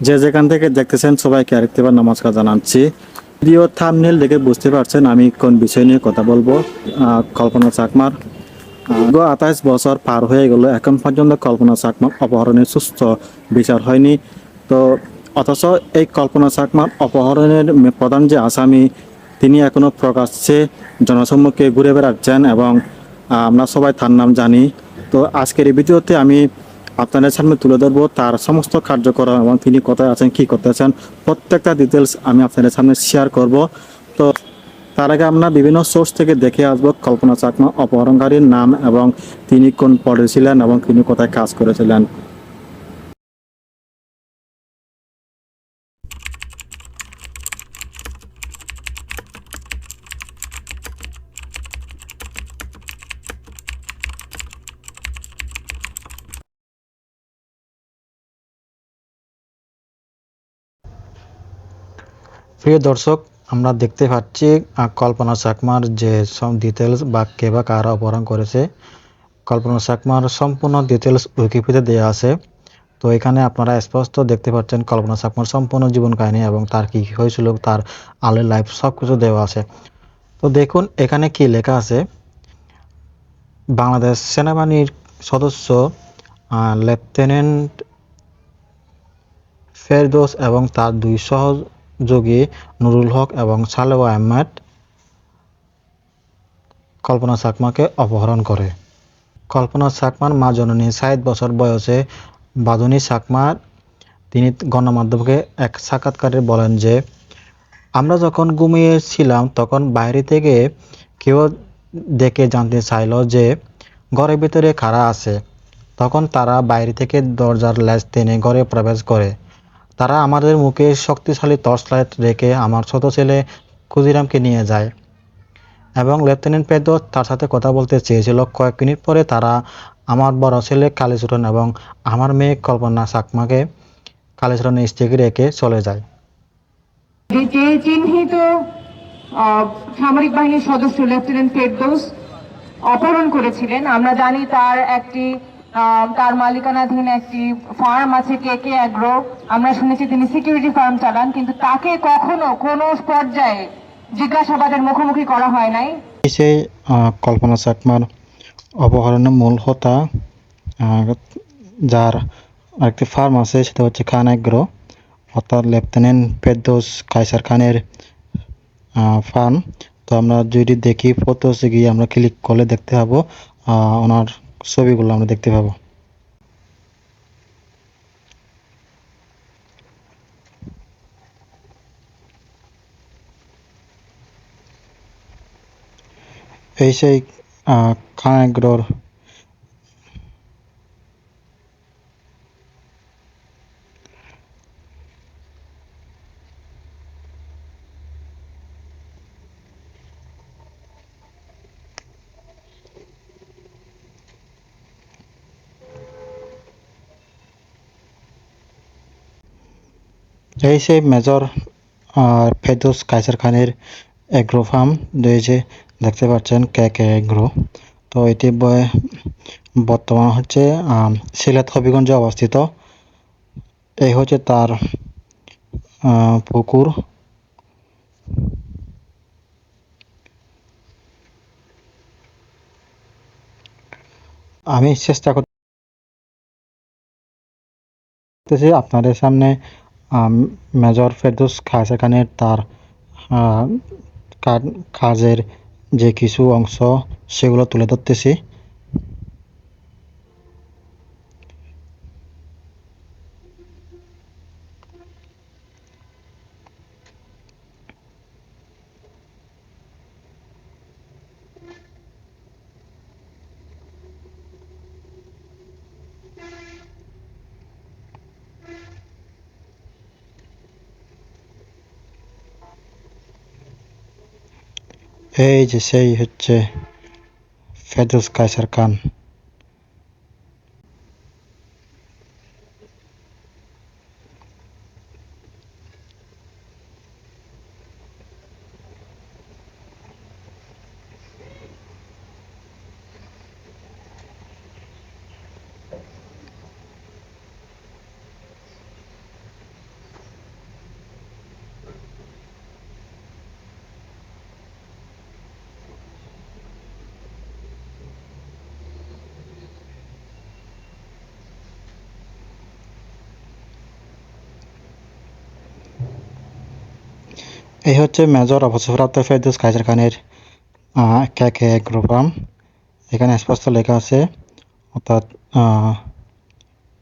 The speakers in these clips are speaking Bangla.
যে যেখান থেকে দেখতেছেন সবাইকে আরেকবার নমস্কার জানাচ্ছি। ভিডিও থাম্বনেল দেখে বুঝতে পারছেন আমি কোন বিষয় নিয়ে কথা বলবো। কল্পনা চাকমার 28 বছর পার হয়ে গেল, এখন পর্যন্ত কল্পনা চাকমার অপহরণের সুস্থ বিচার হয়নি। তো অথচ এই কল্পনা চাকমার অপহরণের প্রধান যে আসামি, তিনি এখনো প্রকাশ্যে জনসম্মুখে ঘুরে বেড়াচ্ছেন এবং আমরা সবাই তার নাম জানি। তো আজকের এই ভিডিওতে আমি আপনাদের সামনে তুলে ধরবো তার সমস্ত কার্যক্রম এবং তিনি কোথায় আছেন, কি করতেছেন, প্রত্যেকটা ডিটেলস আমি আপনাদের সামনে শেয়ার করব। তো তার আগে আমরা বিভিন্ন সোর্স থেকে দেখে আসবো কল্পনা চাকমা অপহরণকারীর নাম এবং তিনি কোন পদে ছিলেন এবং তিনি কোথায় কাজ করেছিলেন। প্রিয় দর্শক, আমরা দেখতে পাচ্ছি কল্পনা চাকমার যে সব ডিটেলস বা কে বা কারা অপহরণ করেছে। কল্পনা চাকমার সম্পূর্ণ ডিটেলস উইকিপিডিয়া দেওয়া আছে। তো এখানে আপনারা স্পষ্ট দেখতে পাচ্ছেন কল্পনা চাকমার সম্পূর্ণ জীবন কাহিনী এবং তার কি হয়েছিল, তার আলের লাইফ সব কিছু দেওয়া আছে। তো দেখুন এখানে কি লেখা আছে। বাংলাদেশ সেনাবাহিনীর সদস্য লেফটেন্যান্ট ফেরদৌস এবং তার দুই সহযোগী নুরুল হক এবং সালেওয়া আহমেদ কল্পনা চাকমাকে অপহরণ করে। কল্পনা চাকমার মা জননী 60 বছর বয়সে বাঁধনী চাকমা তিনি গণমাধ্যমকে এক সাক্ষাৎকারে বলেন যে, আমরা যখন ঘুমিয়েছিলাম তখন বাইরে থেকে কেউ দেখে জানতে চাইল যে ঘরের ভিতরে কারা আছে। তখন তারা বাইরে থেকে দরজার ল্যাচ টেনে ঘরে প্রবেশ করে। তারা আমাদের মুখে শক্তিশালী টর্চ লাইট রেখে আমার ছোট ছেলে ক্ষুদিরামকে নিয়ে যায় এবং লেফটেন্যান্ট ফেরদৌস তার সাথে কথা বলতে চেয়েছিল। কয়েক মিনিট পরে তারা আমার বড় ছেলে কালীচরণ এবং আমার মেয়ে কল্পনা চাকমাকে কালীচরণের স্ত্রীকে রেখে চলে যায়। যে চিহ্নিত সামরিক বাহিনীর সদস্য লেফটেন্যান্ট ফেরদৌস অপহরণ করেছিলেন, আমরা জানি তার মালিকানাধীন একটি ফার্ম আছে, কেকে অ্যাগ্রো। আমরা শুনেছি তিনি সিকিউরিটি ফার্ম চালান, কিন্তু তাকে কখনো কোনো পর্যায়ে জিজ্ঞাসাবাদের মুখোমুখি করা হয় নাই। সেই কল্পনা চাকমার অপহরণের মূল হোতা, যার আরেকটি ফার্ম আছে, সেটা হচ্ছে খান এগ্রো, অর্থাৎ লেফটেন্যান্ট ফেরদৌস কায়সার খানের ফার্ম। তো আমরা যদি দেখি ফটোসে গিয়ে আমরা ক্লিক করলে দেখতে পাবো ওনার ছবিগুলো আমরা দেখতে পাবো। এই সেই খান এগ্রোর এই সেই মেজর ফেরদৌস কায়সার খানের এগ্রো ফার্ম রয়েছে, দেখতে পাচ্ছেন কে এগ্রো। তো এটি বর্তমান হচ্ছে সিলেট হবিগঞ্জে অবস্থিত। এই হচ্ছে তার পুকুর। আমি চেষ্টা করতেছি আপনাদের সামনে মেজর ফেরদৌস কায়সার খানের তার কাজের যে কিছু অংশ সেগুলো তুলে ধরতেছি। এই যে সেই হচ্ছে ফেরদৌস কায়সার খান। এই হচ্ছে মেজর অবসরপ্রাপ্ত ফেরদৌস কায়সার খানের কেকে গ্রুপ ফার্ম। এখানে স্পষ্ট লেখা আছে, অর্থাৎ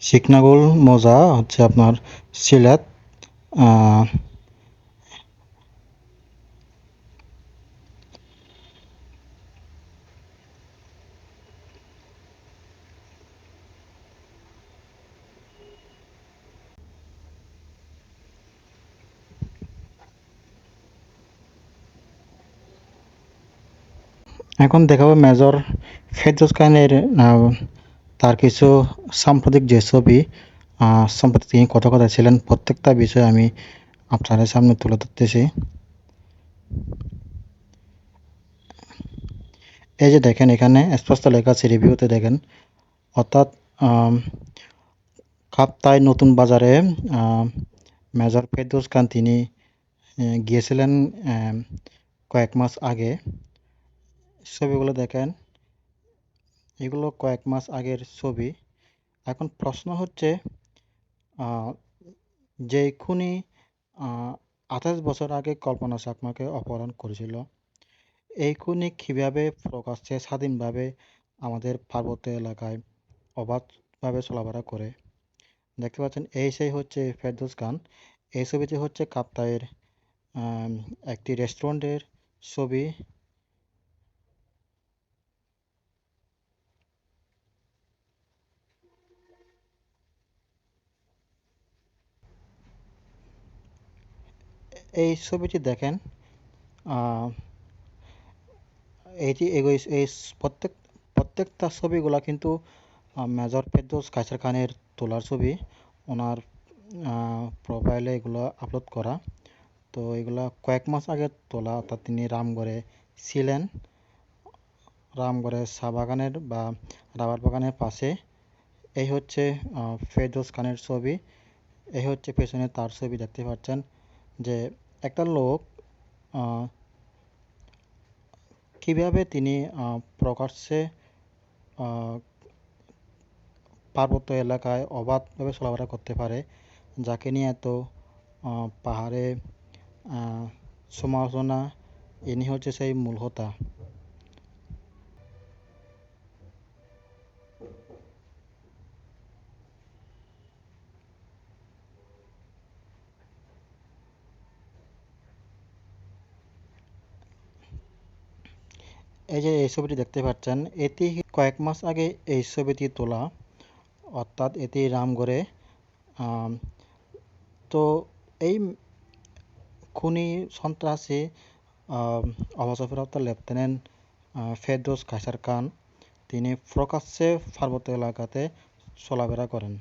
শিকনাগুল মোজা হচ্ছে আপনার সিলেট। আহ, এখন দেখাবো মেজর ফেরদৌস খানের তার কিছু সাম্প্রতিক যে ছবি, সম্প্রতি তিনি কথা কথা ছিলেন, প্রত্যেকটা বিষয় আমি আপনাদের সামনে তুলে ধরতেছি। এই যে দেখেন, এখানে স্পষ্ট লেখা আছে, রিভিউতে দেখেন, অর্থাৎ কাপ্তাই নতুন বাজারে মেজর ফেরদৌস খান তিনি গিয়েছিলেন কয়েক মাস আগে। ছবিগুলো দেখেন, এগুলো কয়েক মাস আগের ছবি। এখন প্রশ্ন হচ্ছে, যে খুনি 28 বছর আগে কল্পনা চাকমাকে অপহরণ করেছিল, এই খুনি কীভাবে প্রকাশ্যে স্বাধীনভাবে আমাদের পার্বত্য এলাকায় অবাধভাবে চলাফেরা করে? দেখতে পাচ্ছেন, এই সেই হচ্ছে ফেরদৌস খান। এই ছবিটি হচ্ছে কাপ্তাইয়ের একটি রেস্টুরেন্টের ছবি। এই ছবিটি দেখেন, এইটি এই প্রত্যেকটা ছবিগুলা কিন্তু মেজর ফেরদৌস কায়সার খানের তোলার ছবি। ওনার প্রোফাইলে এগুলো আপলোড করা। তো এগুলা কয়েক মাস আগে তোলা, অর্থাৎ তিনি রামগড়ে ছিলেন। রামগড়ের চা বাগানের বা রাবার বাগানের পাশে। এই হচ্ছে ফেরদৌস খানের ছবি। এই হচ্ছে পেছনে তার ছবি, দেখতে পাচ্ছেন যে একটা লোক কিভাবে তিনি প্রকাশ্যে পার্বত্য এলাকায় অবাধভাবে চলাফেরা করতে পারে, যাকে নিয়ে এত পাহাড়ে সমালোচনা। ইনি হচ্ছে সেই মূল হোতা। এই যে এই ছবিটি দেখতে পাচ্ছেন, এটি কয়েক মাস আগে এই ছবিটি তোলা, অর্থাৎ এটি রামগড়ে। তো এই খুনি সন্ত্রাসী অবসরপ্রাপ্ত লেফটেন্যান্ট ফেরদৌস কায়সার খান তিনি প্রকাশ্যে পার্বত্য এলাকাতে চলাফেরা করেন।